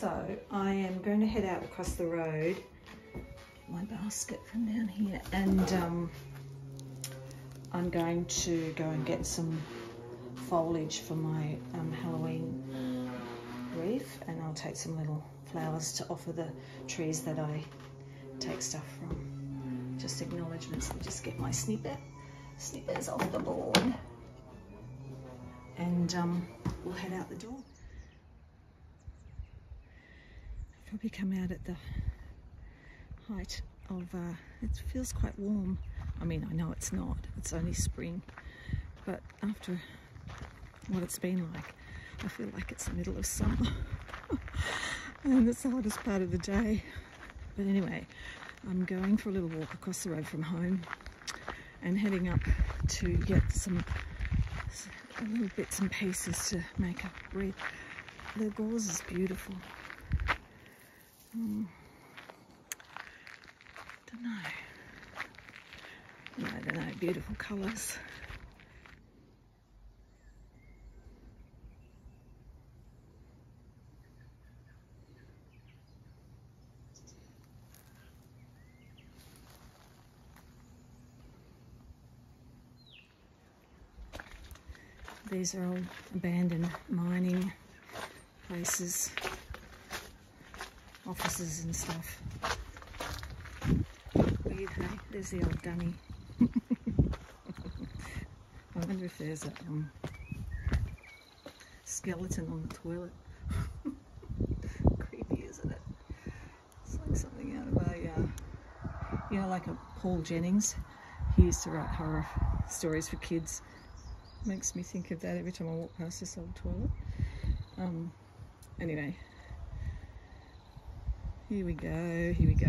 So I am going to head out across the road, get my basket from down here, and I'm going to go and get some foliage for my Halloween wreath, and I'll take some little flowers to offer the trees that I take stuff from. Just acknowledgements. Let me just get my snippers off the board, and we'll head out the door. Probably come out at the height of, it feels quite warm. I mean, I know it's not, it's only spring, but after what it's been like, I feel like it's the middle of summer and it's the hottest part of the day. But anyway, I'm going for a little walk across the road from home and heading up to get some little bits and pieces to make a wreath. The gauze is beautiful. I don't know, beautiful colours. These are all abandoned mining places, offices and stuff. Weird, hey? There's the old dunny. I wonder if there's a skeleton on the toilet. Creepy, isn't it? It's like something out of a, you know, like a Paul Jennings. He used to write horror stories for kids. Makes me think of that every time I walk past this old toilet. Anyway, here we go, here we go.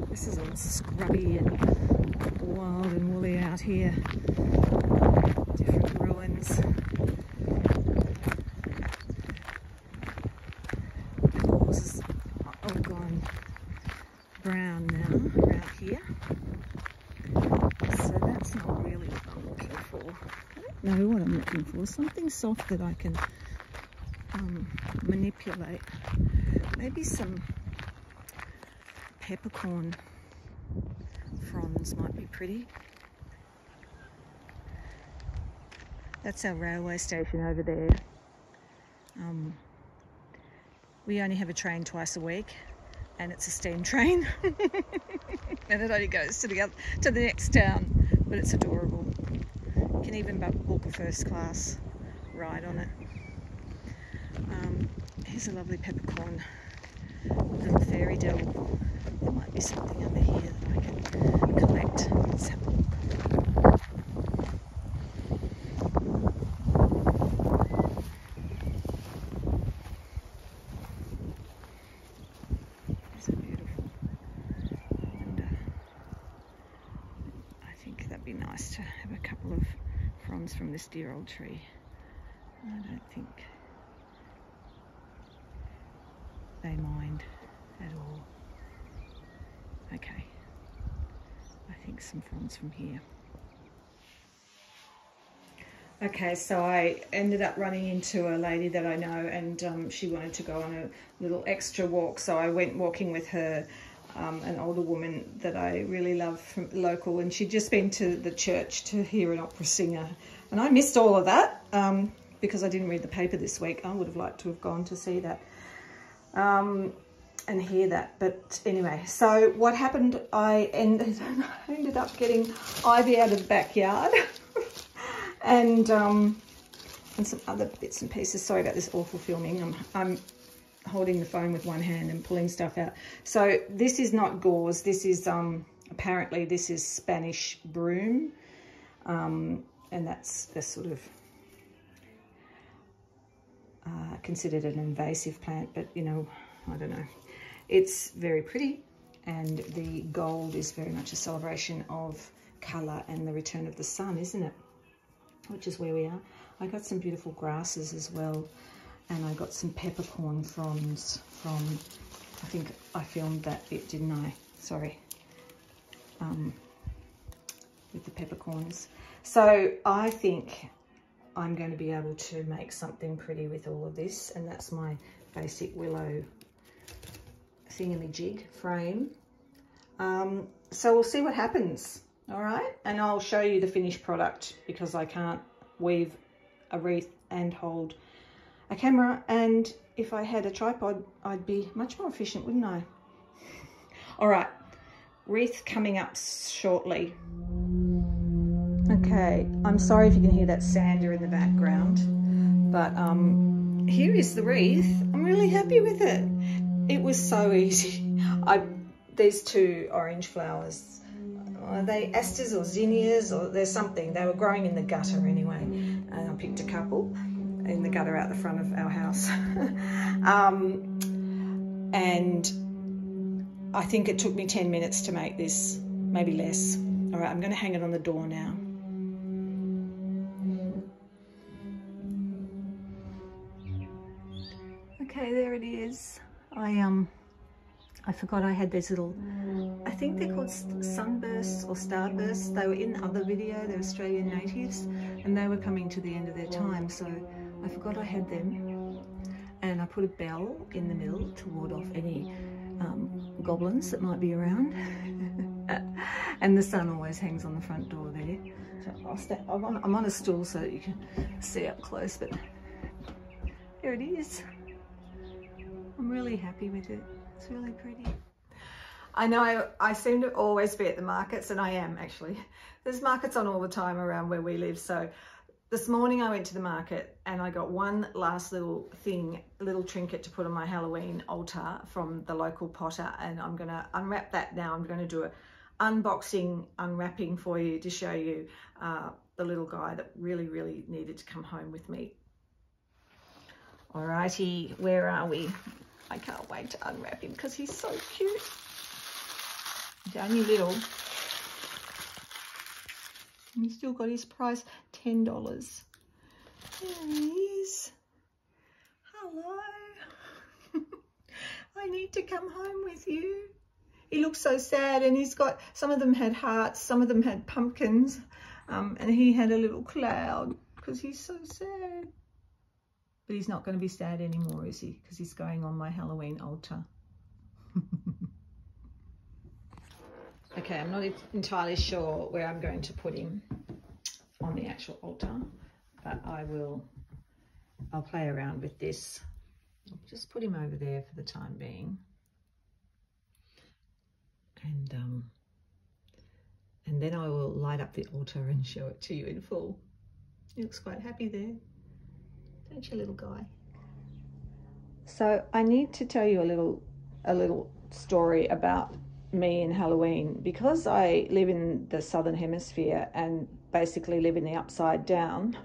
This is all scrubby and wild and woolly out here. Different ruins. The gauze is all gone brown now around here. So that's not really what I'm looking for. I don't know what I'm looking for. Something soft that I can manipulate. Maybe some peppercorn fronds might be pretty. That's our railway station over there. We only have a train twice a week, and it's a steam train. And it only goes to the next town, but it's adorable. You can even book a first class ride on it. Here's a lovely peppercorn little fairy devil. There might be something under here that I can collect. Let's have a look. These are beautiful. And I think that'd be nice to have a couple of fronds from this dear old tree. I don't think they mind at all. Okay, I think some fronds from here. Okay, so I ended up running into a lady that I know, and she wanted to go on a little extra walk, so I went walking with her, an older woman that I really love from local, and she'd just been to the church to hear an opera singer And I missed all of that because I didn't read the paper this week. I would have liked to have gone to see that and hear that. But anyway, so what happened, I ended up getting Ivy out of the backyard and some other bits and pieces. Sorry about this awful filming. I'm holding the phone with one hand and pulling stuff out. So this is not gauze. This is apparently this is Spanish broom, and that's sort of considered an invasive plant, but you know, I don't know. It's very pretty, and the gold is very much a celebration of colour and the return of the sun, isn't it? Which is where we are. I got some beautiful grasses as well, and I got some peppercorn fronds from, I think I filmed that bit, didn't I? Sorry. With the peppercorns. So I think I'm going to be able to make something pretty with all of this, and that's my basic willow thingamajig frame. So we'll see what happens, all right? And I'll show you the finished product because I can't weave a wreath and hold a camera, and if I had a tripod I'd be much more efficient, wouldn't I? All right, wreath coming up shortly. Okay, I'm sorry if you can hear that sander in the background, but here is the wreath. I'm really happy with it. It was so easy. These two orange flowers, are they asters or zinnias or there's something? They were growing in the gutter anyway, and I picked a couple in the gutter out the front of our house. And I think it took me 10 minutes to make this, maybe less. All right, I'm going to hang it on the door now. Okay, there it is. I forgot I had these little, I think they're called sunbursts or starbursts. They were in the other video, they're Australian natives, and they were coming to the end of their time, so I forgot I had them. And I put a bell in the middle to ward off any goblins that might be around. And the sun always hangs on the front door there. So I'm on a stool so that you can see up close, but there it is. I'm really happy with it. It's really pretty. I know I seem to always be at the markets, and I am actually. There's markets on all the time around where we live. So this morning I went to the market and I got one last little thing, a little trinket to put on my Halloween altar from the local potter, and I'm going to unwrap that now. I'm going to do an unwrapping for you to show you the little guy that really, really needed to come home with me. Alrighty, where are we? I can't wait to unwrap him because he's so cute. He's only little. And he's still got his price, $10. There he is. Hello. I need to come home with you. He looks so sad, and he's got, some of them had hearts, some of them had pumpkins, and he had a little cloud because he's so sad. But he's not going to be sad anymore, is he? Because he's going on my Halloween altar. Okay, I'm not entirely sure where I'm going to put him on the actual altar, but I'll play around with this. I'll just put him over there for the time being. And then I will light up the altar and show it to you in full. He looks quite happy there. Don't you, little guy? So I need to tell you a little story about me and Halloween, because I live in the Southern Hemisphere and basically live in the upside down.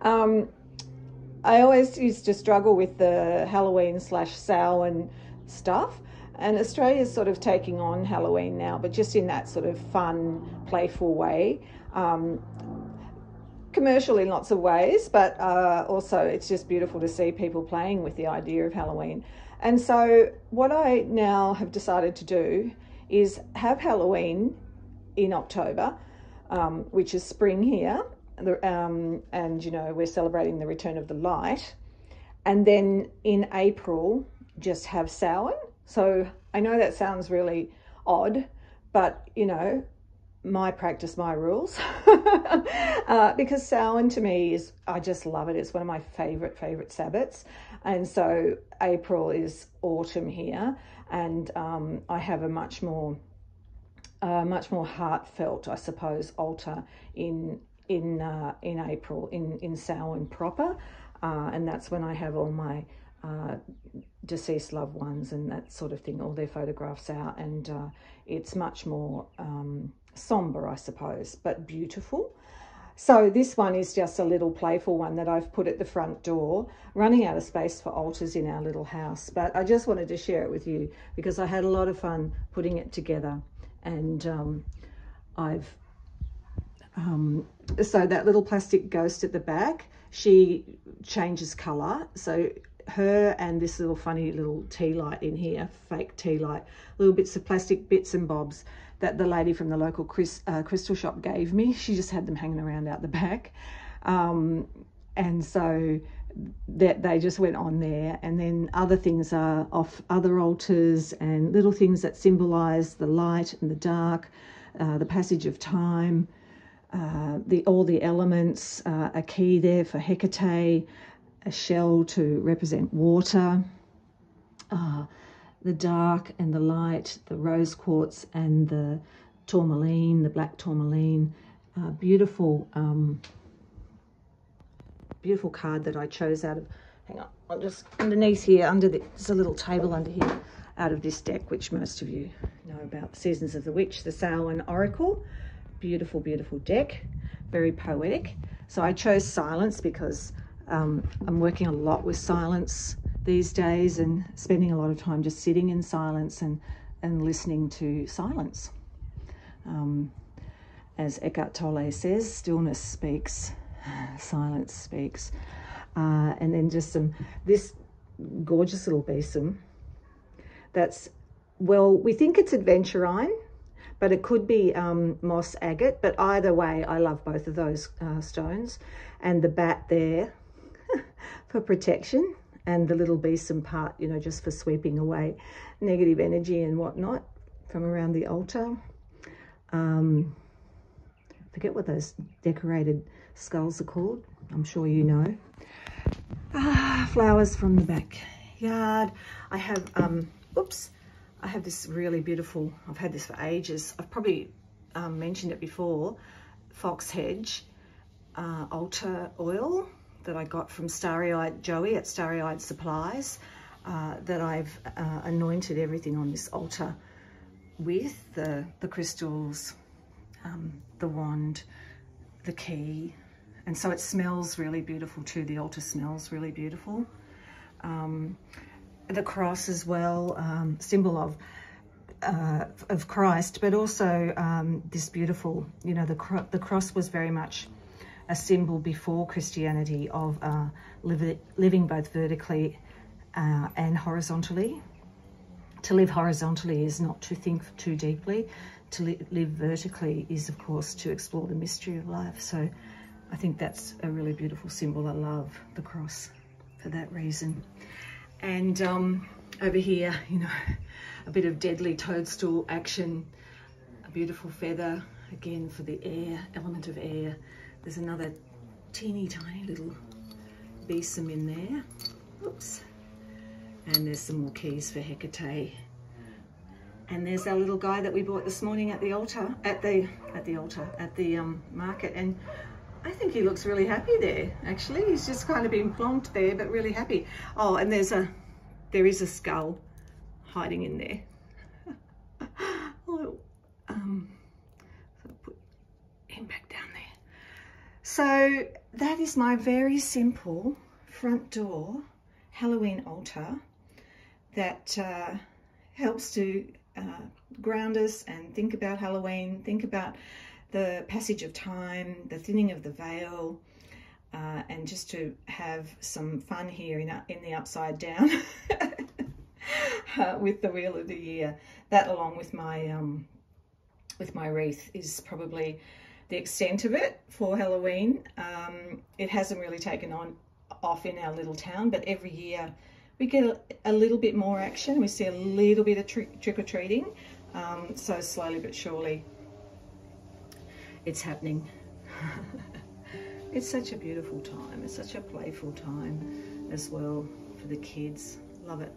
I always used to struggle with the Halloween / Samhain stuff, and Australia's sort of taking on Halloween now, but just in that sort of fun, playful way. Commercial in lots of ways, but also it's just beautiful to see people playing with the idea of Halloween. And so what I now have decided to do is have Halloween in October, which is spring here, and you know, we're celebrating the return of the light, and then in April just have Samhain. So I know that sounds really odd, but you know, my practice, my rules. Because Samhain to me is, I just love it. It's one of my favorite Sabbats. And so April is autumn here, and I have a much more heartfelt, I suppose, altar in April, in Samhain proper, and that's when I have all my deceased loved ones and that sort of thing, all their photographs out, and it's much more somber, I suppose, but beautiful. So this one is just a little playful one that I've put at the front door, running out of space for altars in our little house, but I just wanted to share it with you because I had a lot of fun putting it together. And so that little plastic ghost at the back, she changes colour, so her and this little funny little tea light in here, fake tea light, little bits of plastic bits and bobs that the lady from the local crystal shop gave me. She just had them hanging around out the back, and so that they just went on there. And then other things are off other altars, and little things that symbolise the light and the dark, the passage of time, all the elements, a key there for Hecate, a shell to represent water, the dark and the light, the rose quartz and the tourmaline, the black tourmaline. Beautiful card that I chose out of, hang on, I'm just underneath here, there's a little table under here, out of this deck, which most of you know about, Seasons of the Witch, the Samhain Oracle. Beautiful deck, very poetic. So I chose silence because I'm working a lot with silence these days and spending a lot of time just sitting in silence and listening to silence. As Eckhart Tolle says, stillness speaks, silence speaks. And then just this gorgeous little besom that's, well, we think it's adventurine, but it could be moss agate, but either way, I love both of those stones. And the bat there for protection, and the little besom part, you know, just for sweeping away negative energy and whatnot from around the altar. Forget what those decorated skulls are called. I'm sure you know. Flowers from the backyard. I have, I have this really beautiful, I've had this for ages. I've probably mentioned it before, fox hedge altar oil that I got from Starry-Eyed Joey at Starry-Eyed Supplies, that I've anointed everything on this altar with, the crystals, the wand, the key, and so it smells really beautiful too. The altar smells really beautiful. The cross as well, symbol of Christ, but also this beautiful, you know, the cross was very much a symbol before Christianity of living both vertically and horizontally. To live horizontally is not to think too deeply. To live vertically is, of course, to explore the mystery of life. So I think that's a really beautiful symbol. I love the cross for that reason. And over here, you know, a bit of deadly toadstool action, a beautiful feather, again for the air, element of air. There's another teeny tiny little besom in there. Oops. And there's some more keys for Hecate. And there's our little guy that we bought this morning at the altar, at the market. And I think he looks really happy there, actually. He's just kind of been plonked there, but really happy. Oh, and there is a skull hiding in there. Oh, so put him back down there. So that is my very simple front door Halloween altar that helps to ground us and think about Halloween, think about the passage of time, the thinning of the veil, and just to have some fun here in the upside down with the wheel of the year. That, along with my wreath, is probably the extent of it for Halloween. It hasn't really taken off in our little town, but every year we get a little bit more action. We see a little bit of trick-or-treating. So slowly but surely it's happening. It's such a beautiful time. It's such a playful time as well for the kids. Love it.